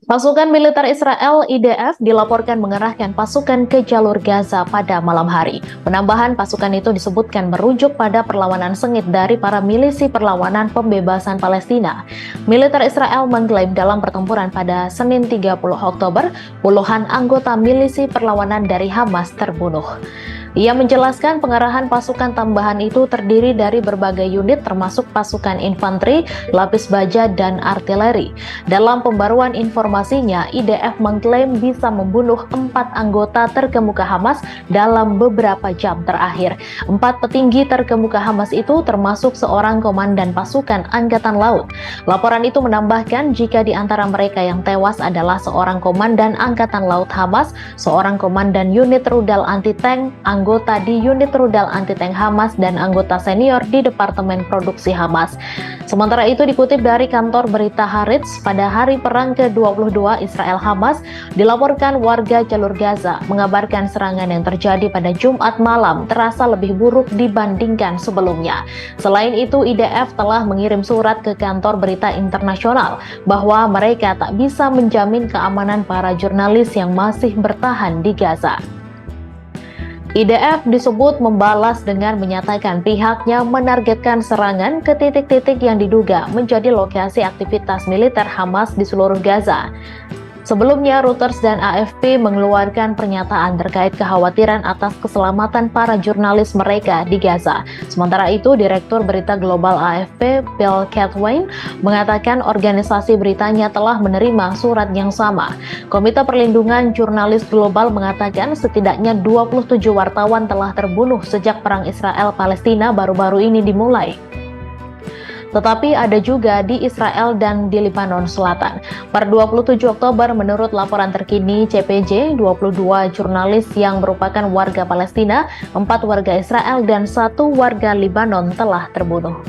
Pasukan militer Israel IDF dilaporkan mengerahkan pasukan ke jalur Gaza pada malam hari. Penambahan pasukan itu disebutkan merujuk pada perlawanan sengit dari para milisi perlawanan pembebasan Palestina. Militer Israel mengklaim dalam pertempuran pada Senin 30 Oktober, puluhan anggota milisi perlawanan dari Hamas terbunuh. Ia menjelaskan pengerahan pasukan tambahan itu terdiri dari berbagai unit termasuk pasukan infanteri, lapis baja, dan artileri. Dalam pembaruan informasinya, IDF mengklaim bisa membunuh 4 anggota terkemuka Hamas dalam beberapa jam terakhir. 4 petinggi terkemuka Hamas itu termasuk seorang komandan pasukan Angkatan Laut. Laporan itu menambahkan jika di antara mereka yang tewas adalah seorang komandan Angkatan Laut Hamas, seorang komandan unit rudal anti-tank, anggota di unit rudal anti-tank Hamas, dan anggota senior di Departemen Produksi Hamas. Sementara itu dikutip dari kantor berita Haaretz, pada hari perang ke-22 Israel-Hamas, dilaporkan warga jalur Gaza mengabarkan serangan yang terjadi pada Jumat malam terasa lebih buruk dibandingkan sebelumnya. Selain itu, IDF telah mengirim surat ke kantor berita internasional bahwa mereka tak bisa menjamin keamanan para jurnalis yang masih bertahan di Gaza. IDF disebut membalas dengan menyatakan pihaknya menargetkan serangan ke titik-titik yang diduga menjadi lokasi aktivitas militer Hamas di seluruh Gaza. Sebelumnya, Reuters dan AFP mengeluarkan pernyataan terkait kekhawatiran atas keselamatan para jurnalis mereka di Gaza. Sementara itu, Direktur Berita Global AFP, Bill Cadwine, mengatakan organisasi beritanya telah menerima surat yang sama. Komite Perlindungan Jurnalis Global mengatakan setidaknya 27 wartawan telah terbunuh sejak perang Israel-Palestina baru-baru ini dimulai. Tetapi ada juga di Israel dan di Lebanon Selatan. Per 27 Oktober, menurut laporan terkini CPJ, 22 jurnalis yang merupakan warga Palestina, 4 warga Israel, dan 1 warga Lebanon telah terbunuh.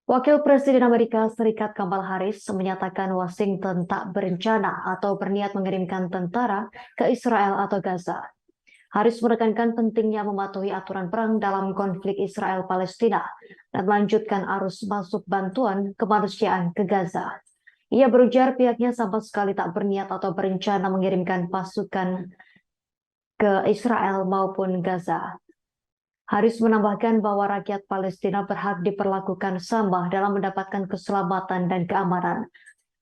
Wakil Presiden Amerika Serikat Kamala Harris menyatakan Washington tak berencana atau berniat mengirimkan tentara ke Israel atau Gaza. Harris menekankan pentingnya mematuhi aturan perang dalam konflik Israel-Palestina dan melanjutkan arus masuk bantuan kemanusiaan ke Gaza. Ia berujar pihaknya sama sekali tak berniat atau berencana mengirimkan pasukan ke Israel maupun Gaza. Harris menambahkan bahwa rakyat Palestina berhak diperlakukan sama dalam mendapatkan keselamatan dan keamanan.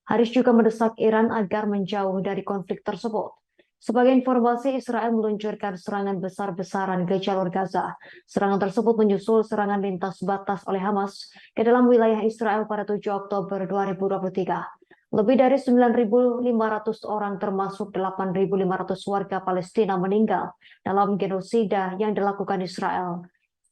Harris juga mendesak Iran agar menjauh dari konflik tersebut. Sebagai informasi, Israel meluncurkan serangan besar-besaran ke jalur Gaza. Serangan tersebut menyusul serangan lintas batas oleh Hamas ke dalam wilayah Israel pada 7 Oktober 2023. Lebih dari 9.500 orang termasuk 8.500 warga Palestina meninggal dalam genosida yang dilakukan Israel.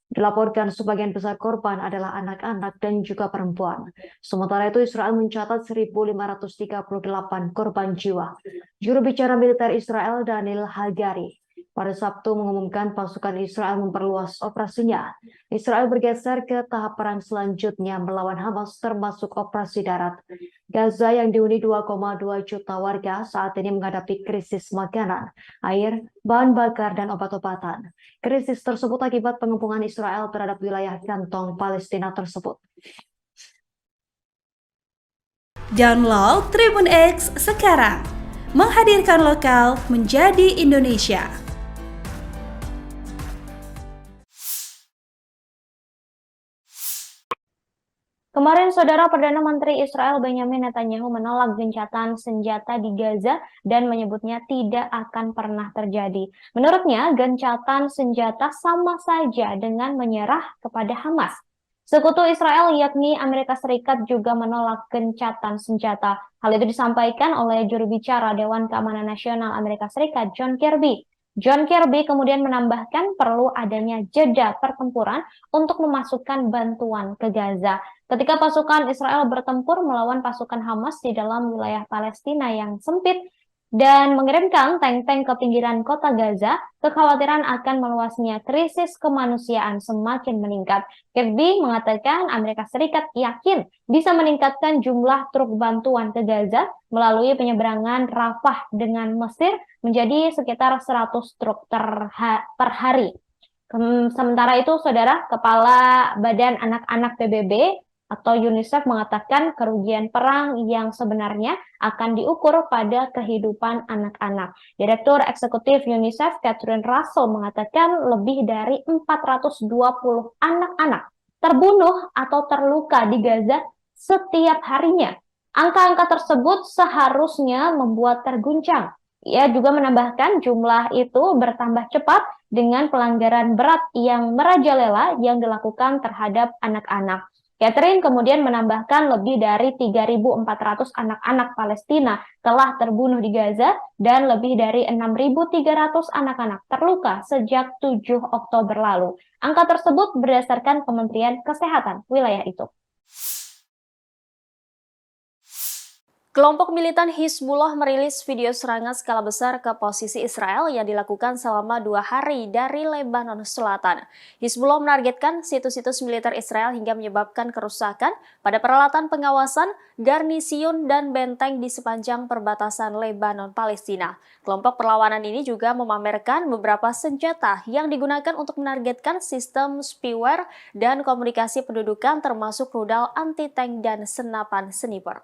Dilaporkan sebagian besar korban adalah anak-anak dan juga perempuan. Sementara itu Israel mencatat 1.538 korban jiwa. Juru bicara militer Israel Daniel Hagari pada Sabtu mengumumkan pasukan Israel memperluas operasinya. Israel bergeser ke tahap perang selanjutnya melawan Hamas termasuk operasi darat. Gaza yang dihuni 2,2 juta warga saat ini menghadapi krisis makanan, air, bahan bakar, dan obat-obatan. Krisis tersebut akibat pengepungan Israel terhadap wilayah kantong Palestina tersebut. Download Tribun X sekarang, menghadirkan lokal menjadi Indonesia. Kemarin, Saudara Perdana Menteri Israel Benjamin Netanyahu menolak gencatan senjata di Gaza dan menyebutnya tidak akan pernah terjadi. Menurutnya, gencatan senjata sama saja dengan menyerah kepada Hamas. Sekutu Israel yakni Amerika Serikat juga menolak gencatan senjata. Hal itu disampaikan oleh juru bicara Dewan Keamanan Nasional Amerika Serikat John Kirby. John Kirby kemudian menambahkan perlu adanya jeda pertempuran untuk memasukkan bantuan ke Gaza. Ketika pasukan Israel bertempur melawan pasukan Hamas di dalam wilayah Palestina yang sempit dan mengirimkan tank-tank ke pinggiran kota Gaza, kekhawatiran akan meluasnya krisis kemanusiaan semakin meningkat. Kirby mengatakan Amerika Serikat yakin bisa meningkatkan jumlah truk bantuan ke Gaza melalui penyeberangan Rafah dengan Mesir menjadi sekitar 100 truk per hari. Sementara itu, Saudara, Kepala Badan Anak-anak PBB atau UNICEF mengatakan kerugian perang yang sebenarnya akan diukur pada kehidupan anak-anak. Direktur Eksekutif UNICEF, Catherine Russell, mengatakan lebih dari 420 anak-anak terbunuh atau terluka di Gaza setiap harinya. Angka-angka tersebut seharusnya membuat terguncang. Ia juga menambahkan jumlah itu bertambah cepat dengan pelanggaran berat yang merajalela yang dilakukan terhadap anak-anak. Catherine kemudian menambahkan lebih dari 3.400 anak-anak Palestina telah terbunuh di Gaza dan lebih dari 6.300 anak-anak terluka sejak 7 Oktober lalu. Angka tersebut berdasarkan Kementerian Kesehatan wilayah itu. Kelompok militan Hizbullah merilis video serangan skala besar ke posisi Israel yang dilakukan selama 2 hari dari Lebanon Selatan. Hizbullah menargetkan situs-situs militer Israel hingga menyebabkan kerusakan pada peralatan pengawasan, garnisun, dan benteng di sepanjang perbatasan Lebanon-Palestina. Kelompok perlawanan ini juga memamerkan beberapa senjata yang digunakan untuk menargetkan sistem spyware dan komunikasi pendudukan termasuk rudal anti-tank dan senapan sniper.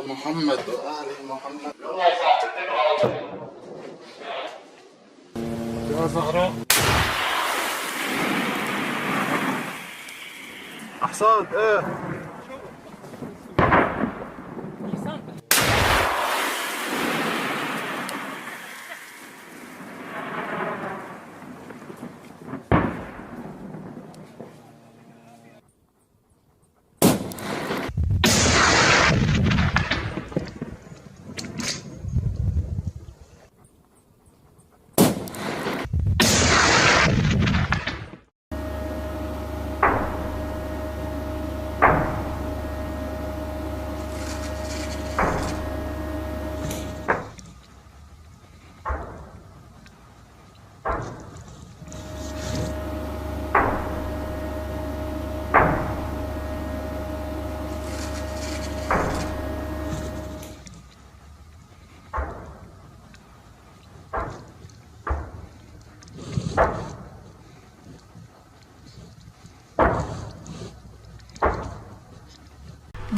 محمد وآل محمد يا زهراء أحسن إيه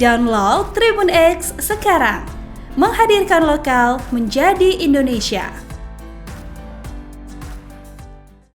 Download Tribun X sekarang, menghadirkan lokal menjadi Indonesia.